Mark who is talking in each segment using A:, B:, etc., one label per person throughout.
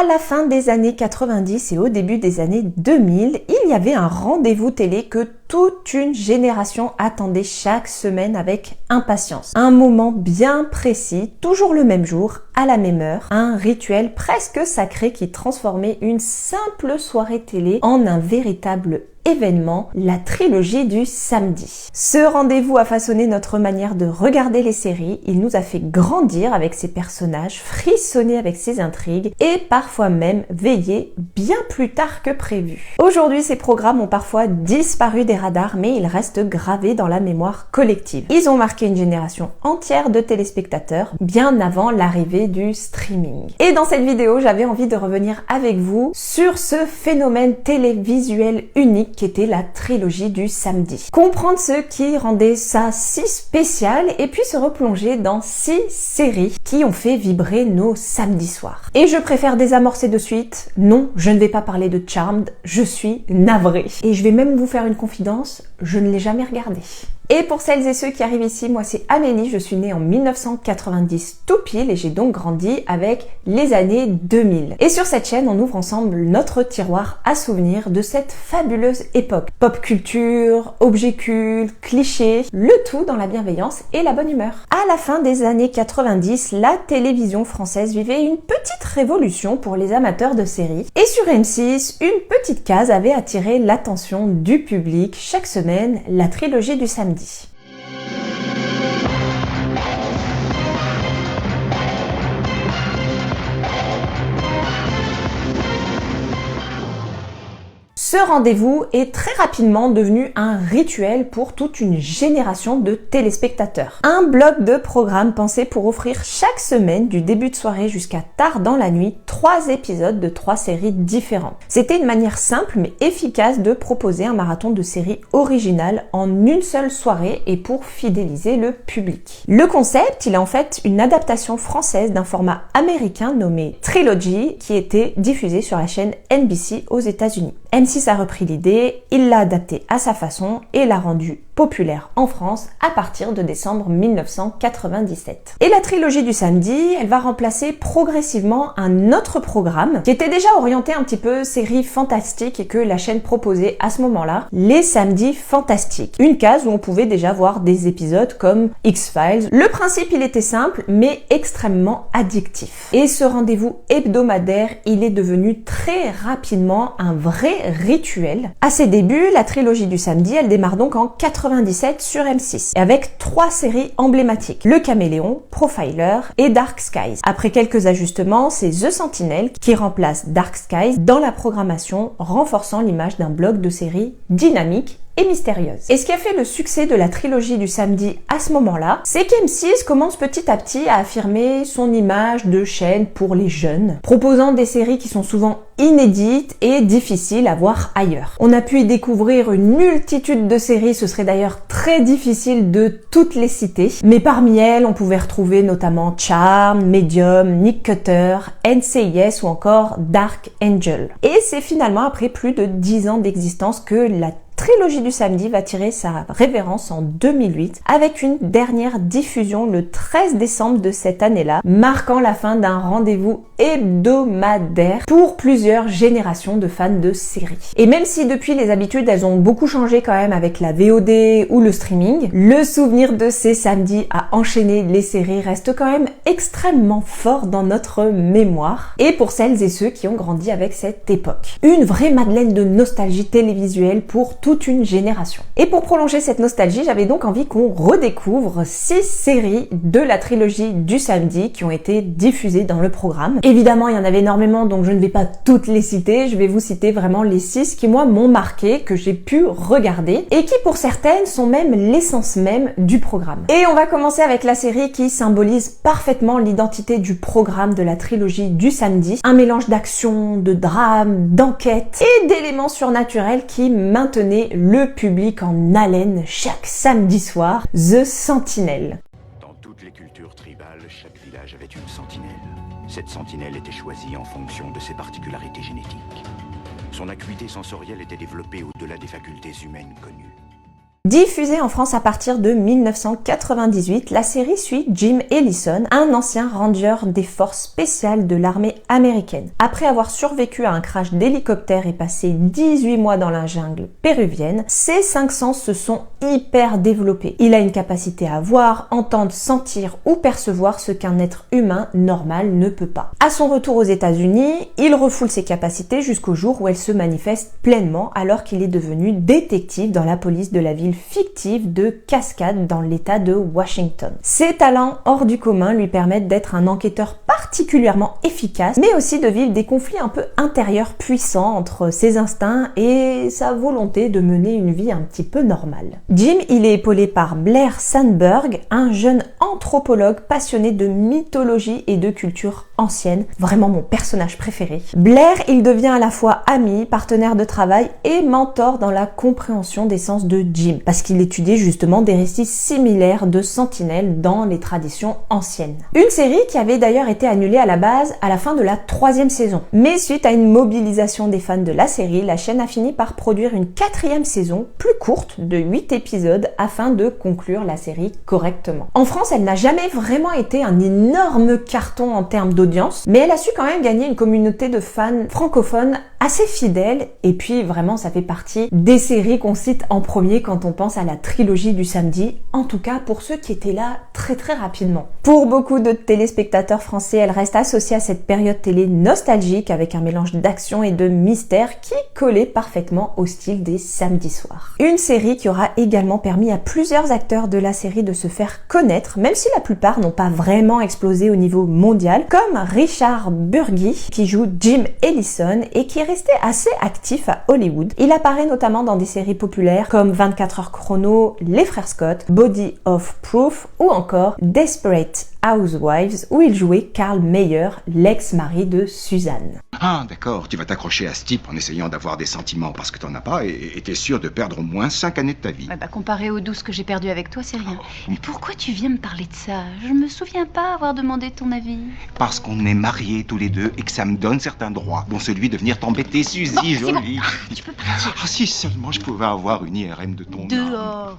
A: À la fin des années 90 et au début des années 2000, il y avait un rendez-vous télé que toute une génération attendait chaque semaine avec impatience. Un moment bien précis, toujours le même jour, à la même heure, un rituel presque sacré qui transformait une simple soirée télé en un véritable événement, la trilogie du samedi. Ce rendez-vous a façonné notre manière de regarder les séries, il nous a fait grandir avec ses personnages, frissonner avec ses intrigues et parfois même veiller bien plus tard que prévu. Aujourd'hui, ces programmes ont parfois disparu des radars, mais ils restent gravés dans la mémoire collective. Ils ont marqué une génération entière de téléspectateurs, bien avant l'arrivée du streaming. Et dans cette vidéo, j'avais envie de revenir avec vous sur ce phénomène télévisuel unique qui était la trilogie du samedi. Comprendre ce qui rendait ça si spécial et puis se replonger dans 6 séries qui ont fait vibrer nos samedis soirs. Et je préfère désamorcer de suite, non, je ne vais pas parler de Charmed, je suis navrée. Et je vais même vous faire une confidence, je ne l'ai jamais regardé. Et pour celles et ceux qui arrivent ici, moi c'est Amélie, je suis née en 1990 tout pile et j'ai donc grandi avec les années 2000. Et sur cette chaîne, on ouvre ensemble notre tiroir à souvenirs de cette fabuleuse époque. Pop culture, objets cultes, clichés, le tout dans la bienveillance et la bonne humeur. À la fin des années 90, la télévision française vivait une petite révolution pour les amateurs de séries. Et sur M6, une petite case avait attiré l'attention du public chaque semaine, la trilogie du samedi. Ce rendez-vous est très rapidement devenu un rituel pour toute une génération de téléspectateurs. Un bloc de programmes pensé pour offrir chaque semaine, du début de soirée jusqu'à tard dans la nuit, 3 épisodes de 3 séries différentes. C'était une manière simple mais efficace de proposer un marathon de séries originales en une seule soirée et pour fidéliser le public. Le concept, il est en fait une adaptation française d'un format américain nommé Trilogy qui était diffusé sur la chaîne NBC aux États-Unis. M6 a repris l'idée, il l'a adaptée à sa façon et l'a rendue populaire en France à partir de décembre 1997. Et la trilogie du samedi, elle va remplacer progressivement un autre programme qui était déjà orienté un petit peu série fantastique et que la chaîne proposait à ce moment-là, les samedis fantastiques. Une case où on pouvait déjà voir des épisodes comme X-Files. Le principe, il était simple mais extrêmement addictif. Et ce rendez-vous hebdomadaire, il est devenu très rapidement un vrai rituel. À ses débuts, la trilogie du samedi, elle démarre donc en 97 sur M6, avec 3 séries emblématiques, Le Caméléon, Profiler et Dark Skies. Après quelques ajustements, c'est The Sentinel qui remplace Dark Skies dans la programmation, renforçant l'image d'un bloc de séries dynamique et mystérieuse. Et ce qui a fait le succès de la trilogie du samedi à ce moment-là, c'est qu'M6 commence petit à petit à affirmer son image de chaîne pour les jeunes, proposant des séries qui sont souvent inédites et difficiles à voir ailleurs. On a pu y découvrir une multitude de séries, ce serait d'ailleurs très difficile de toutes les citer, mais parmi elles, on pouvait retrouver notamment Charmed, Medium, Nick Cutter, NCIS ou encore Dark Angel. Et c'est finalement après plus de 10 ans d'existence que la trilogie du samedi va tirer sa révérence en 2008 avec une dernière diffusion le 13 décembre de cette année-là, marquant la fin d'un rendez-vous hebdomadaire pour plusieurs générations de fans de séries. Et même si depuis les habitudes elles ont beaucoup changé quand même avec la VOD ou le streaming, le souvenir de ces samedis à enchaîner les séries reste quand même extrêmement fort dans notre mémoire et pour celles et ceux qui ont grandi avec cette époque. Une vraie madeleine de nostalgie télévisuelle pour toute une génération. Et pour prolonger cette nostalgie, j'avais donc envie qu'on redécouvre 6 séries de la trilogie du samedi qui ont été diffusées dans le programme. Évidemment, il y en avait énormément, donc je ne vais pas toutes les citer, je vais vous citer vraiment les 6 qui moi m'ont marqué, que j'ai pu regarder, et qui pour certaines sont même l'essence même du programme. Et on va commencer avec la série qui symbolise parfaitement l'identité du programme de la trilogie du samedi, un mélange d'action, de drame, d'enquête et d'éléments surnaturels qui maintenaient le public en haleine chaque samedi soir, The Sentinel.
B: Dans toutes les cultures tribales, chaque village avait une sentinelle. Cette sentinelle était choisie en fonction de ses particularités génétiques. Son acuité sensorielle était développée au-delà des facultés humaines connues.
A: Diffusée en France à partir de 1998, la série suit Jim Ellison, un ancien ranger des forces spéciales de l'armée américaine. Après avoir survécu à un crash d'hélicoptère et passé 18 mois dans la jungle péruvienne, ses 5 sens se sont hyper développés. Il a une capacité à voir, entendre, sentir ou percevoir ce qu'un être humain normal ne peut pas. À son retour aux États-Unis, il refoule ses capacités jusqu'au jour où elles se manifestent pleinement alors qu'il est devenu détective dans la police de la ville fictive de Cascade dans l'État de Washington. Ses talents hors du commun lui permettent d'être un enquêteur particulièrement efficace, mais aussi de vivre des conflits un peu intérieurs puissants entre ses instincts et sa volonté de mener une vie un petit peu normale. Jim, il est épaulé par Blair Sandberg, un jeune anthropologue passionné de mythologie et de culture ancienne, vraiment mon personnage préféré. Blair, il devient à la fois ami, partenaire de travail et mentor dans la compréhension des sens de Jim, parce qu'il étudie justement des récits similaires de sentinelles dans les traditions anciennes. Une série qui avait d'ailleurs été annulée à la base à la fin de la 3e saison. Mais suite à une mobilisation des fans de la série, la chaîne a fini par produire une 4e saison, plus courte, de 8 épisodes, afin de conclure la série correctement. En France, elle n'a jamais vraiment été un énorme carton en termes d'audience, mais elle a su quand même gagner une communauté de fans francophones assez fidèle, et puis vraiment ça fait partie des séries qu'on cite en premier quand on pense à la trilogie du samedi, en tout cas pour ceux qui étaient là très rapidement. Pour beaucoup de téléspectateurs français, elle reste associée à cette période télé nostalgique avec un mélange d'action et de mystère qui collait parfaitement au style des samedis soirs. Une série qui aura également permis à plusieurs acteurs de la série de se faire connaître, même si la plupart n'ont pas vraiment explosé au niveau mondial, comme Richard Burgi qui joue Jim Ellison et qui est resté assez actif à Hollywood. Il apparaît notamment dans des séries populaires comme 24 heures chrono, Les Frères Scott, Body of Proof ou encore Desperate Housewives où il jouait Carl Meyer, l'ex-mari de Suzanne.
C: Ah d'accord, tu vas t'accrocher à ce type en essayant d'avoir des sentiments parce que t'en as pas et t'es sûr de perdre au moins 5 années de ta vie.
D: Ouais, comparé aux 12 que j'ai perdues avec toi, c'est rien. Mais pourquoi tu viens me parler de ça? Je me souviens pas avoir demandé ton avis.
C: Parce qu'on est mariés tous les deux et que ça me donne certains droits, dont celui de venir t'embêter, Suzy,
D: Bon,
C: jolie.
D: bon. Tu peux partir.
C: Ah si seulement je pouvais avoir une IRM de ton âme.
D: Dehors.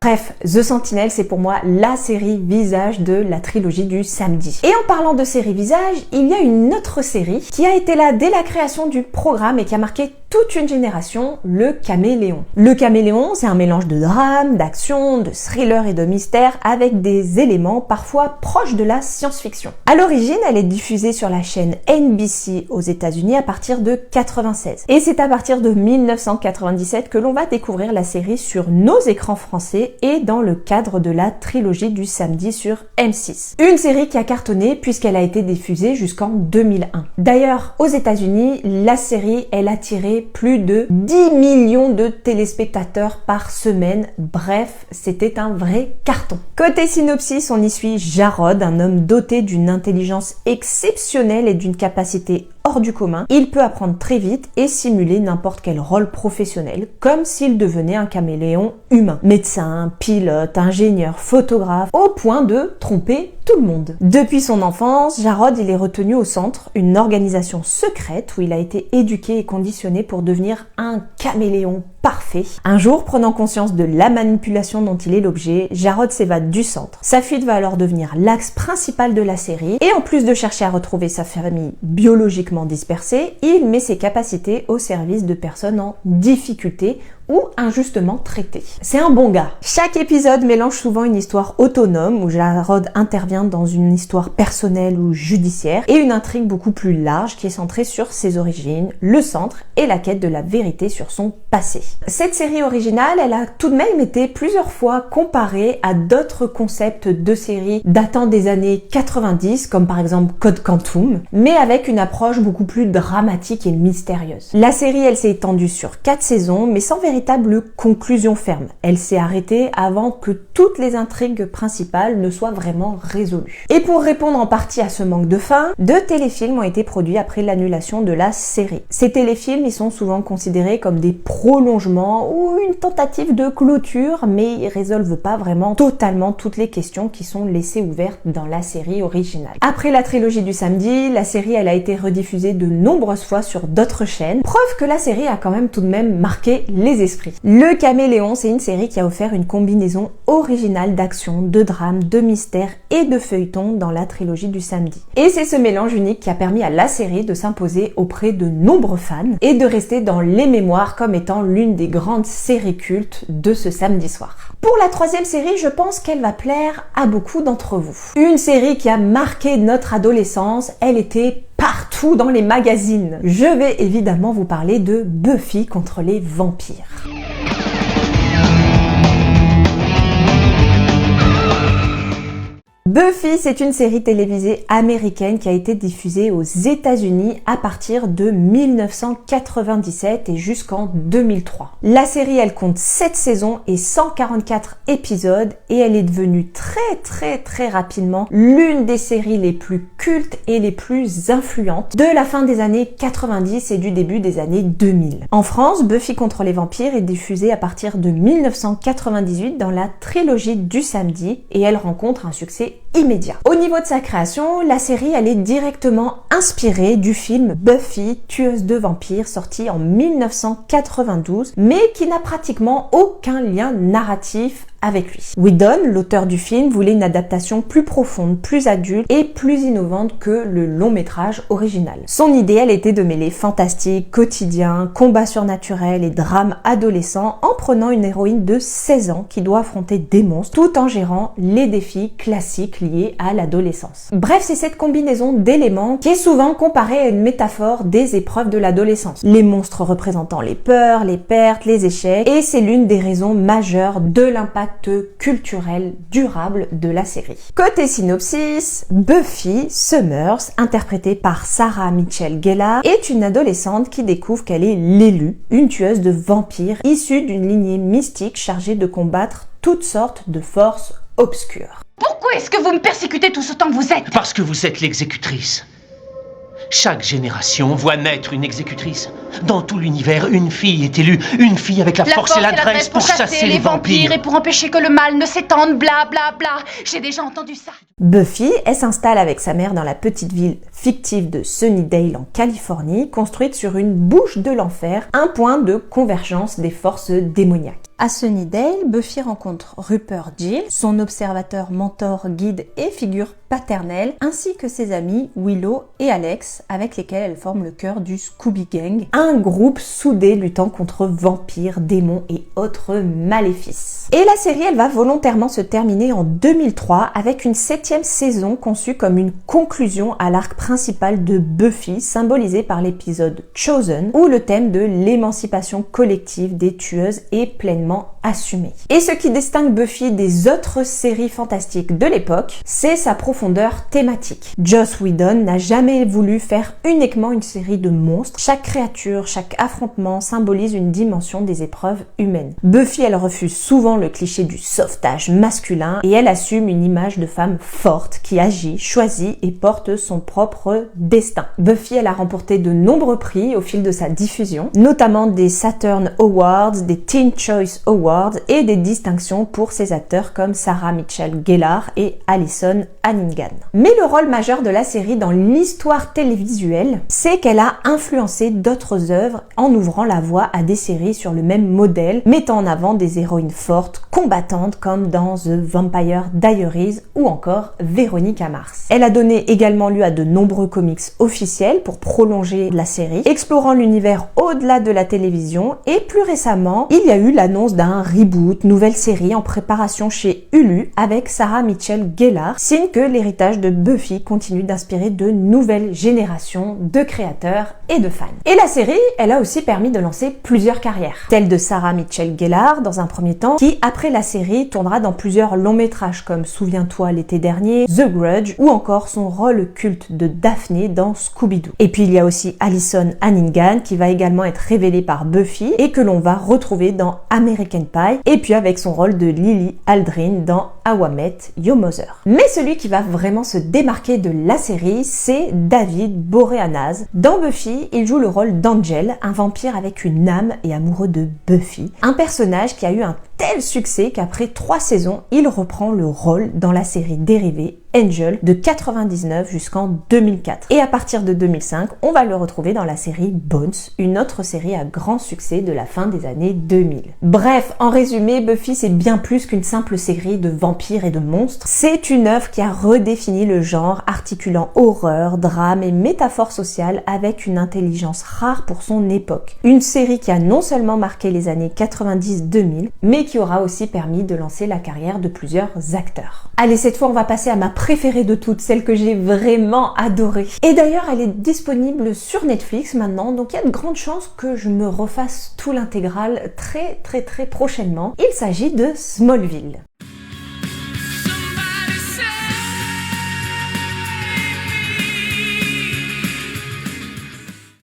A: Bref, The Sentinel, c'est pour moi la série visage de la trilogie du samedi. Et en parlant de série visage, il y a une autre série qui a été là dès la création du programme et qui a marqué toute une génération, Le Caméléon. Le Caméléon, c'est un mélange de drame, d'action, de thriller et de mystère avec des éléments parfois proches de la science-fiction. À l'origine, elle est diffusée sur la chaîne NBC aux États-Unis à partir de 96. Et c'est à partir de 1997 que l'on va découvrir la série sur nos écrans français et dans le cadre de la trilogie du samedi sur M6. Une série qui a cartonné puisqu'elle a été diffusée jusqu'en 2001. D'ailleurs, aux États-Unis, la série, elle a attiré plus de 10 millions de téléspectateurs par semaine. Bref, c'était un vrai carton. Côté synopsis, on y suit Jarod, un homme doté d'une intelligence exceptionnelle et d'une capacité hors du commun. Il peut apprendre très vite et simuler n'importe quel rôle professionnel, comme s'il devenait un caméléon humain. Médecin, pilote, ingénieur, photographe, au point de tromper tout le monde. Depuis son enfance, Jarod, il est retenu au Centre, une organisation secrète où il a été éduqué et conditionné pour devenir un caméléon parfait. Un jour, prenant conscience de la manipulation dont il est l'objet, Jarod s'évade du Centre. Sa fuite va alors devenir l'axe principal de la série et en plus de chercher à retrouver sa famille biologiquement dispersée, il met ses capacités au service de personnes en difficulté ou injustement traitées. C'est un bon gars. Chaque épisode mélange souvent une histoire autonome où Jarod intervient dans une histoire personnelle ou judiciaire et une intrigue beaucoup plus large qui est centrée sur ses origines, le centre et la quête de la vérité sur son passé. Cette série originale, elle a tout de même été plusieurs fois comparée à d'autres concepts de séries datant des années 90 comme par exemple Code Quantum, mais avec une approche beaucoup plus dramatique et mystérieuse. La série, elle s'est étendue sur 4 saisons mais sans véritable conclusion ferme. Elle s'est arrêtée avant que toutes les intrigues principales ne soient vraiment résolues. Et pour répondre en partie à ce manque de fin, 2 téléfilms ont été produits après l'annulation de la série. Ces téléfilms, ils sont souvent considérés comme des prolongements ou une tentative de clôture, mais ils résolvent pas vraiment totalement toutes les questions qui sont laissées ouvertes dans la série originale. Après la trilogie du samedi, la série, elle a été rediffusée de nombreuses fois sur d'autres chaînes, preuve que la série a quand même tout de même marqué les esprits l'esprit. Le Caméléon, c'est une série qui a offert une combinaison originale d'action, de drame, de mystère et de feuilleton dans la trilogie du samedi. Et c'est ce mélange unique qui a permis à la série de s'imposer auprès de nombreux fans et de rester dans les mémoires comme étant l'une des grandes séries cultes de ce samedi soir. Pour la troisième série, je pense qu'elle va plaire à beaucoup d'entre vous. Une série qui a marqué notre adolescence, elle était partout dans les magazines. Je vais évidemment vous parler de Buffy contre les vampires. Buffy, c'est une série télévisée américaine qui a été diffusée aux États-Unis à partir de 1997 et jusqu'en 2003. La série, elle compte 7 saisons et 144 épisodes et elle est devenue très rapidement l'une des séries les plus cultes et les plus influentes de la fin des années 90 et du début des années 2000. En France, Buffy contre les vampires est diffusée à partir de 1998 dans la trilogie du samedi et elle rencontre un succès immédiat. Au niveau de sa création, la série elle est directement inspirée du film Buffy, tueuse de vampires, sorti en 1992, mais qui n'a pratiquement aucun lien narratif avec lui. Whedon, l'auteur du film, voulait une adaptation plus profonde, plus adulte et plus innovante que le long métrage original. Son idée, elle était de mêler fantastique, quotidien, combat surnaturel et drame adolescent en prenant une héroïne de 16 ans qui doit affronter des monstres tout en gérant les défis classiques liés à l'adolescence. Bref, c'est cette combinaison d'éléments qui est souvent comparée à une métaphore des épreuves de l'adolescence. Les monstres représentant les peurs, les pertes, les échecs, et c'est l'une des raisons majeures de l'impact culturel durable de la série. Côté synopsis, Buffy Summers, interprétée par Sarah Michelle Gellar, est une adolescente qui découvre qu'elle est l'élue, une tueuse de vampires issue d'une lignée mystique chargée de combattre toutes sortes de forces obscures.
D: Pourquoi est-ce que vous me persécutez tout ce temps que vous êtes ?
E: Parce que vous êtes l'exécutrice. Chaque génération voit naître une exécutrice. Dans tout l'univers, une fille est élue. Une fille avec la force et l'adresse pour chasser les vampires.
D: Et pour empêcher que le mal ne s'étende, bla bla bla. J'ai déjà entendu ça.
A: Buffy, elle s'installe avec sa mère dans la petite ville fictive de Sunnydale en Californie, construite sur une bouche de l'enfer, un point de convergence des forces démoniaques. À Sunnydale, Buffy rencontre Rupert Gill, son observateur, mentor, guide et figure paternelle, ainsi que ses amis Willow et Alex, avec lesquels elle forme le cœur du Scooby Gang, un groupe soudé luttant contre vampires, démons et autres maléfices. Et la série, elle va volontairement se terminer en 2003 avec une 7e saison conçue comme une conclusion à l'arc principal de Buffy, symbolisé par l'épisode Chosen, où le thème de l'émancipation collective des tueuses est pleinement assumé. Et ce qui distingue Buffy des autres séries fantastiques de l'époque, c'est sa profondeur thématique. Joss Whedon n'a jamais voulu faire uniquement une série de monstres. Chaque créature, chaque affrontement symbolise une dimension des épreuves humaines. Buffy, elle refuse souvent le cliché du sauvetage masculin et elle assume une image de femme forte qui agit, choisit et porte son propre destin. Buffy, elle a remporté de nombreux prix au fil de sa diffusion, notamment des Saturn Awards, des Teen Choice Awards et des distinctions pour ses acteurs comme Sarah Michelle Gellar et Alyson Hannigan. Mais le rôle majeur de la série dans l'histoire télévisuelle, c'est qu'elle a influencé d'autres œuvres en ouvrant la voie à des séries sur le même modèle, mettant en avant des héroïnes fortes, combattantes comme dans The Vampire Diaries ou encore Véronica Mars. Elle a donné également lieu à de nombreux comics officiels pour prolonger la série, explorant l'univers au-delà de la télévision, et plus récemment, il y a eu l'annonce d'un reboot, nouvelle série en préparation chez Hulu avec Sarah Michelle Gellar, signe que l'héritage de Buffy continue d'inspirer de nouvelles générations de créateurs et de fans. Et la série, elle a aussi permis de lancer plusieurs carrières, telle de Sarah Michelle Gellar dans un premier temps, qui après la série tournera dans plusieurs longs métrages comme Souviens-toi l'été dernier, The Grudge ou encore son rôle culte de Daphné dans Scooby-Doo. Et puis il y a aussi Alyson Hannigan qui va également être révélée par Buffy et que l'on va retrouver dans American Pie, et puis avec son rôle de Lily Aldrin dans How I Met Your Mother. Mais celui qui va vraiment se démarquer de la série, c'est David Boreanaz. Dans Buffy, il joue le rôle d'Angel, un vampire avec une âme et amoureux de Buffy, un personnage qui a eu un tel succès qu'après 3 saisons, il reprend le rôle dans la série dérivée Angel de 99 jusqu'en 2004. Et à partir de 2005, on va le retrouver dans la série Bones, une autre série à grand succès de la fin des années 2000. Bref, en résumé, Buffy c'est bien plus qu'une simple série de vampires et de monstres. C'est une œuvre qui a redéfini le genre, articulant horreur, drame et métaphore sociale avec une intelligence rare pour son époque. Une série qui a non seulement marqué les années 90-2000, mais qui aura aussi permis de lancer la carrière de plusieurs acteurs. Allez, cette fois on va passer à ma préférée de toutes, celle que j'ai vraiment adorée. Et d'ailleurs elle est disponible sur Netflix maintenant, donc il y a de grandes chances que je me refasse tout l'intégral très prochainement. Il s'agit de Smallville.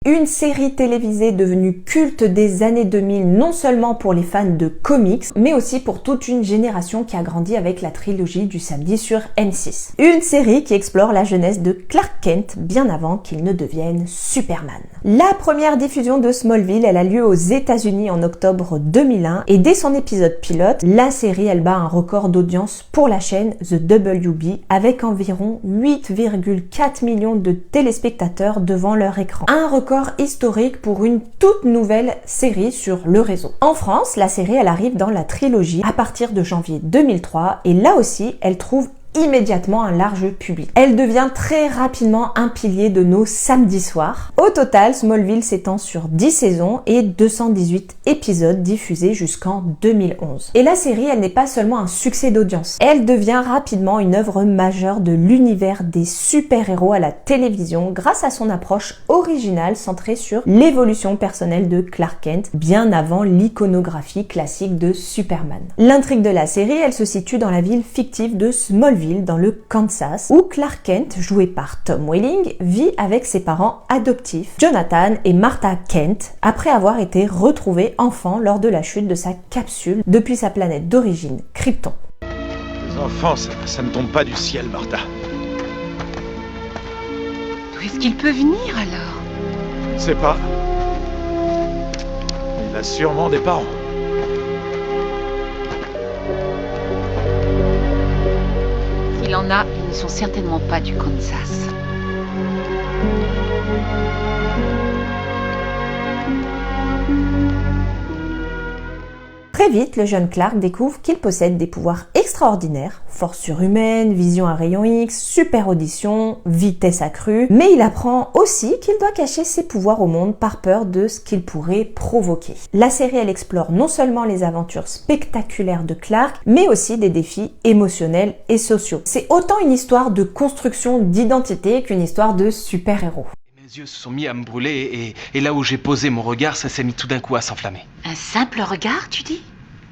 A: Une série télévisée devenue culte des années 2000, non seulement pour les fans de comics, mais aussi pour toute une génération qui a grandi avec la trilogie du samedi sur M6. Une série qui explore la jeunesse de Clark Kent bien avant qu'il ne devienne Superman. La première diffusion de Smallville, elle a lieu aux États-Unis en octobre 2001 et dès son épisode pilote, la série elle bat un record d'audience pour la chaîne The WB avec environ 8,4 millions de téléspectateurs devant leur écran. Un record historique pour une toute nouvelle série sur le réseau. En France, la série elle arrive dans la trilogie à partir de janvier 2003 et là aussi elle trouve immédiatement un large public. Elle devient très rapidement un pilier de nos samedis soirs. Au total, Smallville s'étend sur 10 saisons et 218 épisodes diffusés jusqu'en 2011. Et la série, elle n'est pas seulement un succès d'audience. Elle devient rapidement une œuvre majeure de l'univers des super-héros à la télévision grâce à son approche originale centrée sur l'évolution personnelle de Clark Kent bien avant l'iconographie classique de Superman. L'intrigue de la série, elle se situe dans la ville fictive de Smallville dans le Kansas, où Clark Kent, joué par Tom Welling, vit avec ses parents adoptifs, Jonathan et Martha Kent, après avoir été retrouvé enfant lors de la chute de sa capsule depuis sa planète d'origine, Krypton.
F: Les enfants, ça ne tombe pas du ciel, Martha.
D: D'où est-ce qu'il peut venir alors?
F: Je sais pas. Il a sûrement des parents.
D: S'il en a, ils ne sont certainement pas du Kansas.
A: Très vite, le jeune Clark découvre qu'il possède des pouvoirs extraordinaires, force surhumaine, vision à rayon X, super audition, vitesse accrue, mais il apprend aussi qu'il doit cacher ses pouvoirs au monde par peur de ce qu'il pourrait provoquer. La série, elle explore non seulement les aventures spectaculaires de Clark, mais aussi des défis émotionnels et sociaux. C'est autant une histoire de construction d'identité qu'une histoire de super-héros.
E: Mes yeux se sont mis à me brûler et là où j'ai posé mon regard, ça s'est mis tout d'un coup à s'enflammer.
D: Un simple regard, tu dis?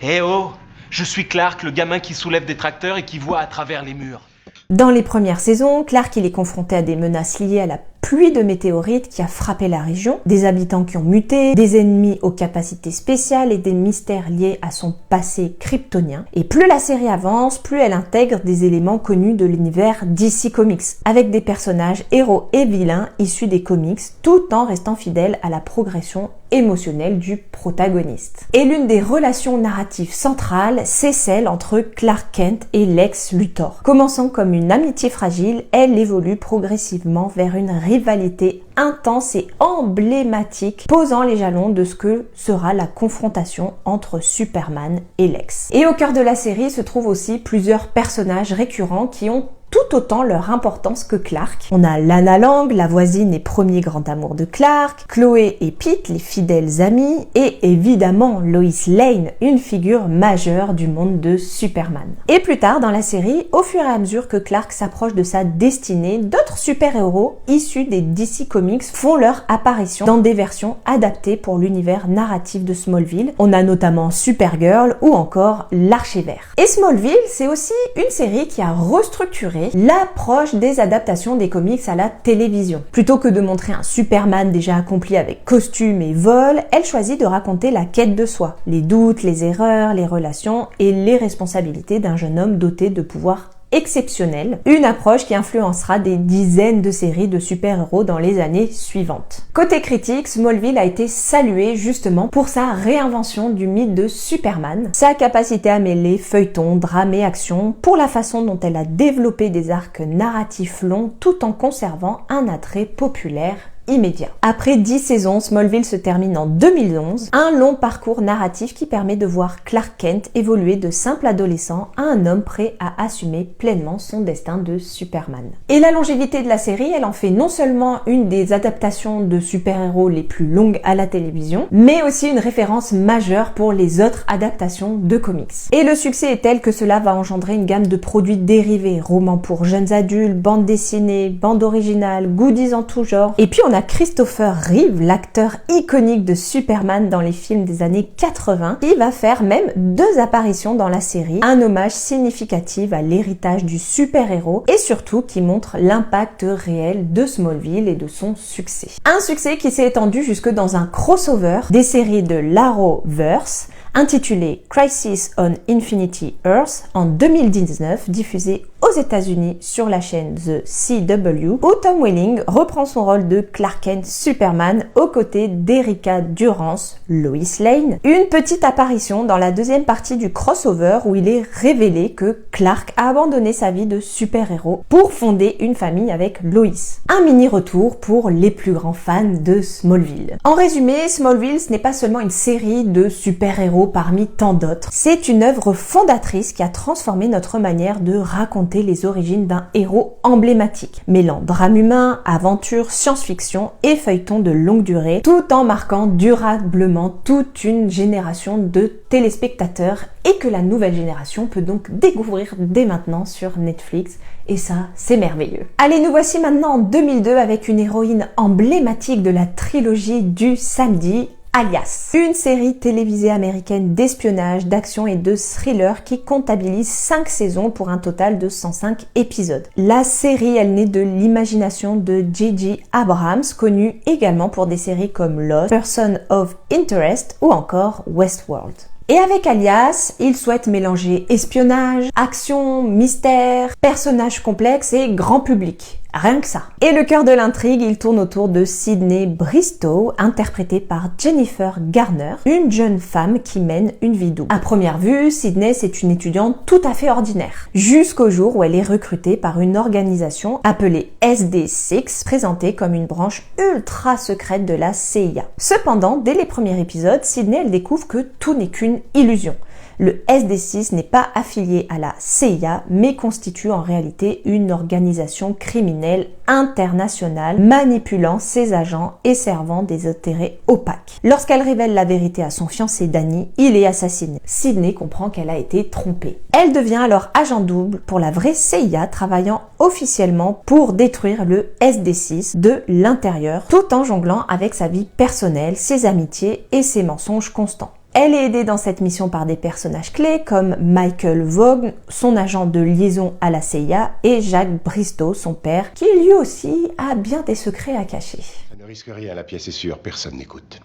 E: Eh oh! Je suis Clark, le gamin qui soulève des tracteurs et qui voit à travers les murs.
A: Dans les premières saisons, Clark il est confronté à des menaces liées à la pluie de météorites qui a frappé la région, des habitants qui ont muté, des ennemis aux capacités spéciales et des mystères liés à son passé kryptonien. Et plus la série avance, plus elle intègre des éléments connus de l'univers DC Comics, avec des personnages héros et vilains issus des comics, tout en restant fidèle à la progression émotionnelle du protagoniste. Et l'une des relations narratives centrales, c'est celle entre Clark Kent et Lex Luthor. Commençant comme une amitié fragile, elle évolue progressivement vers une rivalité intense et emblématique, posant les jalons de ce que sera la confrontation entre Superman et Lex. Et au cœur de la série se trouvent aussi plusieurs personnages récurrents qui ont tout autant leur importance que Clark. On a Lana Lang, la voisine et premier grand amour de Clark, Chloé et Pete, les fidèles amis, et évidemment Lois Lane, une figure majeure du monde de Superman. Et plus tard dans la série, au fur et à mesure que Clark s'approche de sa destinée, d'autres super-héros issus des DC Comics font leur apparition dans des versions adaptées pour l'univers narratif de Smallville. On a notamment Supergirl ou encore l'Archer-Vert. Et Smallville, c'est aussi une série qui a restructuré l'approche des adaptations des comics à la télévision. Plutôt que de montrer un Superman déjà accompli avec costume et vol, elle choisit de raconter la quête de soi, les doutes, les erreurs, les relations et les responsabilités d'un jeune homme doté de pouvoirs exceptionnelle, une approche qui influencera des dizaines de séries de super-héros dans les années suivantes. Côté critique, Smallville a été salué justement pour sa réinvention du mythe de Superman, sa capacité à mêler feuilleton, drame et action, pour la façon dont elle a développé des arcs narratifs longs tout en conservant un attrait populaire immédiat. Après 10 saisons, Smallville se termine en 2011, un long parcours narratif qui permet de voir Clark Kent évoluer de simple adolescent à un homme prêt à assumer pleinement son destin de Superman. Et la longévité de la série, elle en fait non seulement une des adaptations de super-héros les plus longues à la télévision, mais aussi une référence majeure pour les autres adaptations de comics. Et le succès est tel que cela va engendrer une gamme de produits dérivés, romans pour jeunes adultes, bandes dessinées, bandes originales, goodies en tout genre, et puis on a Christopher Reeve, l'acteur iconique de Superman dans les films des années 80, qui va faire même 2 apparitions dans la série, un hommage significatif à l'héritage du super-héros et surtout qui montre l'impact réel de Smallville et de son succès. Un succès qui s'est étendu jusque dans un crossover des séries de l'Arrowverse, intitulé Crisis on Infinity Earth en 2019, diffusé aux États-Unis sur la chaîne The CW, où Tom Welling reprend son rôle de Clark Kent Superman aux côtés d'Erica Durance, Lois Lane. Une petite apparition dans la deuxième partie du crossover où il est révélé que Clark a abandonné sa vie de super-héros pour fonder une famille avec Lois. Un mini retour pour les plus grands fans de Smallville. En résumé, Smallville, ce n'est pas seulement une série de super-héros parmi tant d'autres. C'est une œuvre fondatrice qui a transformé notre manière de raconter les origines d'un héros emblématique, mêlant drame humain, aventure, science-fiction et feuilleton de longue durée, tout en marquant durablement toute une génération de téléspectateurs et que la nouvelle génération peut donc découvrir dès maintenant sur Netflix. Et ça, c'est merveilleux. Allez, nous voici maintenant en 2002 avec une héroïne emblématique de la trilogie du samedi, Alias, une série télévisée américaine d'espionnage, d'action et de thriller qui comptabilise 5 saisons pour un total de 105 épisodes. La série, elle naît de l'imagination de J.J. Abrams, connu également pour des séries comme Lost, Person of Interest ou encore Westworld. Et avec Alias, il souhaite mélanger espionnage, action, mystère, personnages complexes et grand public. Rien que ça. Et le cœur de l'intrigue, il tourne autour de Sydney Bristow, interprétée par Jennifer Garner, une jeune femme qui mène une vie double. À première vue, Sydney, c'est une étudiante tout à fait ordinaire, jusqu'au jour où elle est recrutée par une organisation appelée SD6, présentée comme une branche ultra secrète de la CIA. Cependant, dès les premiers épisodes, Sydney, elle découvre que tout n'est qu'une illusion. Le SD6 n'est pas affilié à la CIA, mais constitue en réalité une organisation criminelle internationale manipulant ses agents et servant des intérêts opaques. Lorsqu'elle révèle la vérité à son fiancé Danny, il est assassiné. Sydney comprend qu'elle a été trompée. Elle devient alors agent double pour la vraie CIA, travaillant officiellement pour détruire le SD6 de l'intérieur, tout en jonglant avec sa vie personnelle, ses amitiés et ses mensonges constants. Elle est aidée dans cette mission par des personnages clés comme Michael Vaughn, son agent de liaison à la CIA, et Jack Bristow, son père, qui lui aussi a bien des secrets à cacher.
C: Ça ne risque rien, la pièce est sûre, personne n'écoute.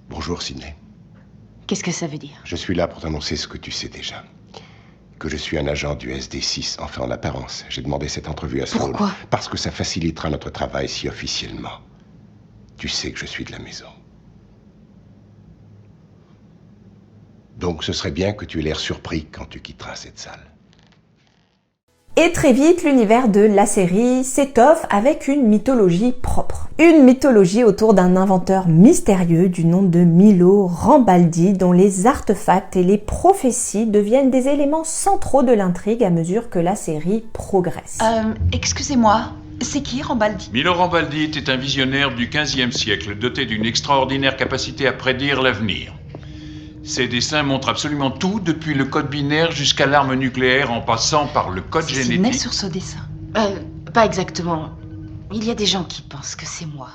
C: Bonjour Sydney.
D: Qu'est-ce que ça veut dire?
C: Je suis là pour t'annoncer ce que tu sais déjà. Que je suis un agent du SD6, enfin en apparence. J'ai demandé cette entrevue à Saul.
D: Pourquoi?
C: Parce que ça facilitera notre travail si officiellement. Tu sais que je suis de la maison. Donc ce serait bien que tu aies l'air surpris quand tu quitteras cette salle.
A: Et très vite, l'univers de la série s'étoffe avec une mythologie propre. Une mythologie autour d'un inventeur mystérieux du nom de Milo Rambaldi, dont les artefacts et les prophéties deviennent des éléments centraux de l'intrigue à mesure que la série progresse.
G: Excusez-moi, c'est qui Rambaldi?
H: Milo Rambaldi était un visionnaire du XVe siècle, doté d'une extraordinaire capacité à prédire l'avenir. Ses dessins montrent absolument tout, depuis le code binaire jusqu'à l'arme nucléaire, en passant par le code génétique.
G: C'est sur ce dessin.
D: Pas exactement. Il y a des gens qui pensent que c'est moi.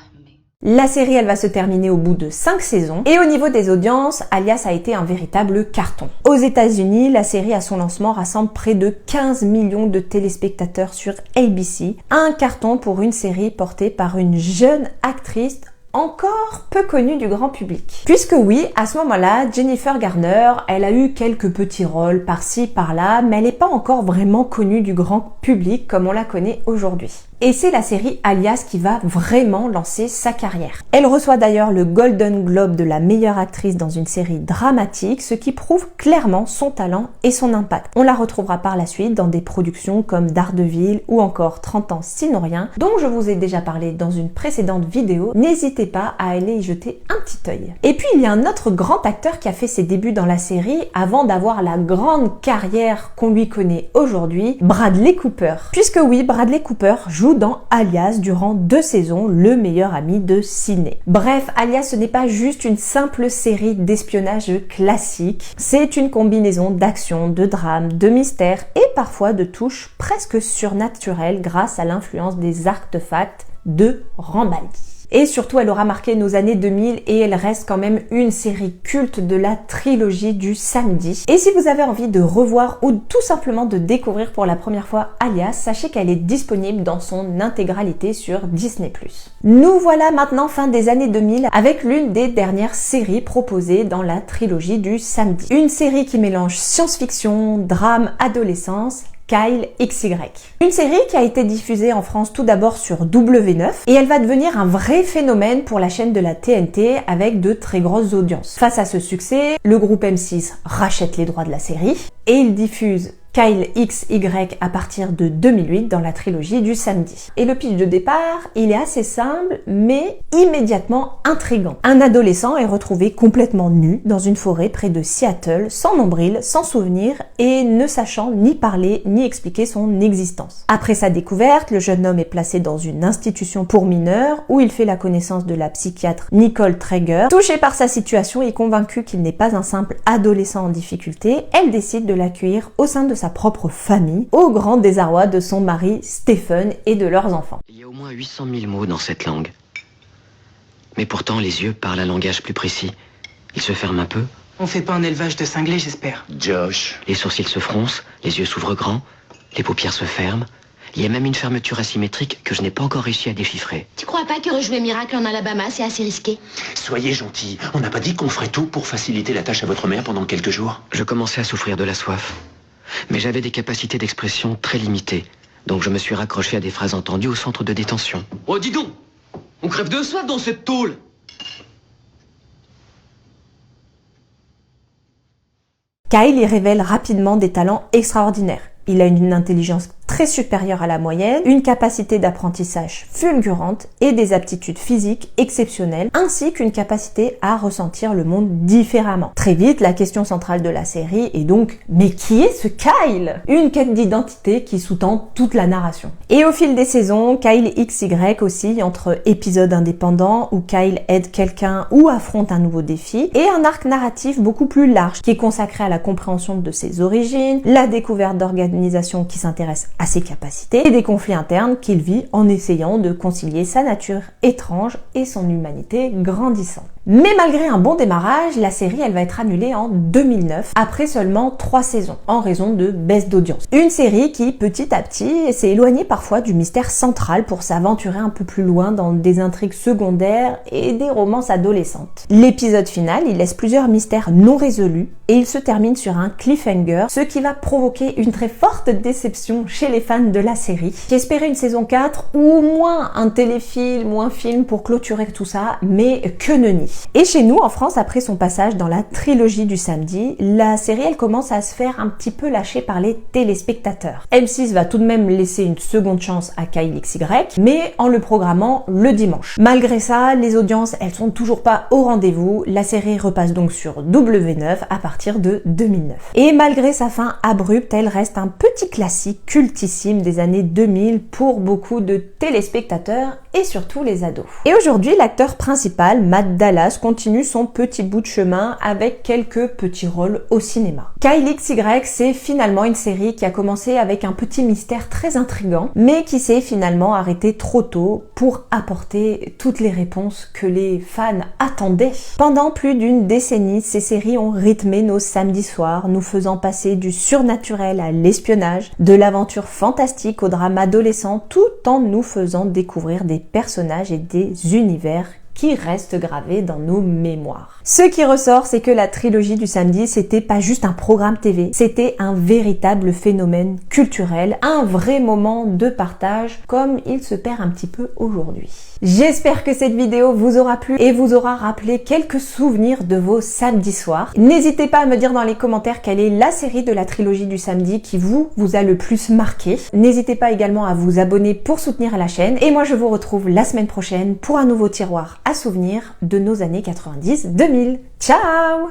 A: La série, elle va se terminer au bout de 5 saisons. Et au niveau des audiences, Alias a été un véritable carton. Aux États-Unis, la série à son lancement rassemble près de 15 millions de téléspectateurs sur ABC. Un carton pour une série portée par une jeune actrice encore peu connue du grand public. Puisque oui, à ce moment-là, Jennifer Garner, elle a eu quelques petits rôles par-ci, par-là, mais elle n'est pas encore vraiment connue du grand public comme on la connaît aujourd'hui. Et c'est la série Alias qui va vraiment lancer sa carrière. Elle reçoit d'ailleurs le Golden Globe de la meilleure actrice dans une série dramatique, ce qui prouve clairement son talent et son impact. On la retrouvera par la suite dans des productions comme Daredevil ou encore 30 ans sinon rien, dont je vous ai déjà parlé dans une précédente vidéo. N'hésitez pas à aller y jeter un petit œil. Et puis il y a un autre grand acteur qui a fait ses débuts dans la série avant d'avoir la grande carrière qu'on lui connaît aujourd'hui, Bradley Cooper. Puisque oui, Bradley Cooper joue dans Alias durant 2 saisons, le meilleur ami de Sidney. Bref, Alias ce n'est pas juste une simple série d'espionnage classique, c'est une combinaison d'action, de drame, de mystère et parfois de touches presque surnaturelles grâce à l'influence des artefacts de Rambaldi. Et surtout, elle aura marqué nos années 2000 et elle reste quand même une série culte de la trilogie du samedi. Et si vous avez envie de revoir ou tout simplement de découvrir pour la première fois Alias, sachez qu'elle est disponible dans son intégralité sur Disney+. Nous voilà maintenant fin des années 2000 avec l'une des dernières séries proposées dans la trilogie du samedi. Une série qui mélange science-fiction, drame, adolescence, Kyle XY. Une série qui a été diffusée en France tout d'abord sur W9 et elle va devenir un vrai phénomène pour la chaîne de la TNT avec de très grosses audiences. Face à ce succès, le groupe M6 rachète les droits de la série et il diffuse Kyle XY à partir de 2008 dans la trilogie du samedi. Et le pitch de départ, il est assez simple, mais immédiatement intriguant. Un adolescent est retrouvé complètement nu dans une forêt près de Seattle, sans nombril, sans souvenir et ne sachant ni parler ni expliquer son existence. Après sa découverte, le jeune homme est placé dans une institution pour mineurs où il fait la connaissance de la psychiatre Nicole Traeger. Touchée par sa situation et convaincue qu'il n'est pas un simple adolescent en difficulté, elle décide de l'accueillir au sein de sa propre famille, au grand désarroi de son mari Stephen et de leurs enfants.
I: Il y a au moins 800 000 mots dans cette langue. Mais pourtant, les yeux parlent un langage plus précis. Ils se ferment un peu.
J: On fait pas un élevage de cinglés, j'espère.
I: Josh. Les sourcils se froncent, les yeux s'ouvrent grands, les paupières se ferment. Il y a même une fermeture asymétrique que je n'ai pas encore réussi à déchiffrer.
K: Tu crois pas que rejouer Miracle en Alabama, c'est assez risqué?
E: Soyez gentil. On n'a pas dit qu'on ferait tout pour faciliter la tâche à votre mère pendant quelques jours.
I: Je commençais à souffrir de la soif. Mais j'avais des capacités d'expression très limitées. Donc je me suis raccroché à des phrases entendues au centre de détention.
L: Oh, dis donc! On crève de soif dans cette tôle!
A: Kyle y révèle rapidement des talents extraordinaires. Il a une intelligence très supérieure à la moyenne, une capacité d'apprentissage fulgurante et des aptitudes physiques exceptionnelles, ainsi qu'une capacité à ressentir le monde différemment. Très vite, la question centrale de la série est donc « Mais qui est ce Kyle ?» Une quête d'identité qui sous-tend toute la narration. Et au fil des saisons, Kyle XY oscille entre épisodes indépendants où Kyle aide quelqu'un ou affronte un nouveau défi, et un arc narratif beaucoup plus large qui est consacré à la compréhension de ses origines, la découverte d'organisations qui s'intéressent à ses capacités et des conflits internes qu'il vit en essayant de concilier sa nature étrange et son humanité grandissante. Mais malgré un bon démarrage, la série elle va être annulée en 2009 après seulement 3 saisons en raison de baisse d'audience. Une série qui petit à petit s'est éloignée parfois du mystère central pour s'aventurer un peu plus loin dans des intrigues secondaires et des romances adolescentes. L'épisode final, il laisse plusieurs mystères non résolus et il se termine sur un cliffhanger, ce qui va provoquer une très forte déception chez les fans de la série qui espéraient une saison 4 ou au moins un téléfilm ou un film pour clôturer tout ça, mais que nenni. Et chez nous, en France, après son passage dans la trilogie du samedi, la série elle commence à se faire un petit peu lâcher par les téléspectateurs. M6 va tout de même laisser une seconde chance à Kyle XY, mais en le programmant le dimanche. Malgré ça, les audiences elles sont toujours pas au rendez-vous, la série repasse donc sur W9 à partir de 2009. Et malgré sa fin abrupte, elle reste un petit classique cultissime des années 2000 pour beaucoup de téléspectateurs et surtout les ados. Et aujourd'hui, l'acteur principal, Matt Dallas, continue son petit bout de chemin avec quelques petits rôles au cinéma. Kyle XY, c'est finalement une série qui a commencé avec un petit mystère très intriguant, mais qui s'est finalement arrêté trop tôt pour apporter toutes les réponses que les fans attendaient. Pendant plus d'une décennie, ces séries ont rythmé nos samedis soirs, nous faisant passer du surnaturel à l'espionnage, de l'aventure fantastique au drame adolescent, tout en nous faisant découvrir des personnages et des univers qui restent gravés dans nos mémoires. Ce qui ressort, c'est que la trilogie du samedi, c'était pas juste un programme TV, c'était un véritable phénomène culturel, un vrai moment de partage, comme il se perd un petit peu aujourd'hui. J'espère que cette vidéo vous aura plu et vous aura rappelé quelques souvenirs de vos samedis soirs. N'hésitez pas à me dire dans les commentaires quelle est la série de la trilogie du samedi qui vous a le plus marqué. N'hésitez pas également à vous abonner pour soutenir la chaîne. Et moi, je vous retrouve la semaine prochaine pour un nouveau tiroir à souvenirs de nos années 90-2000. Ciao!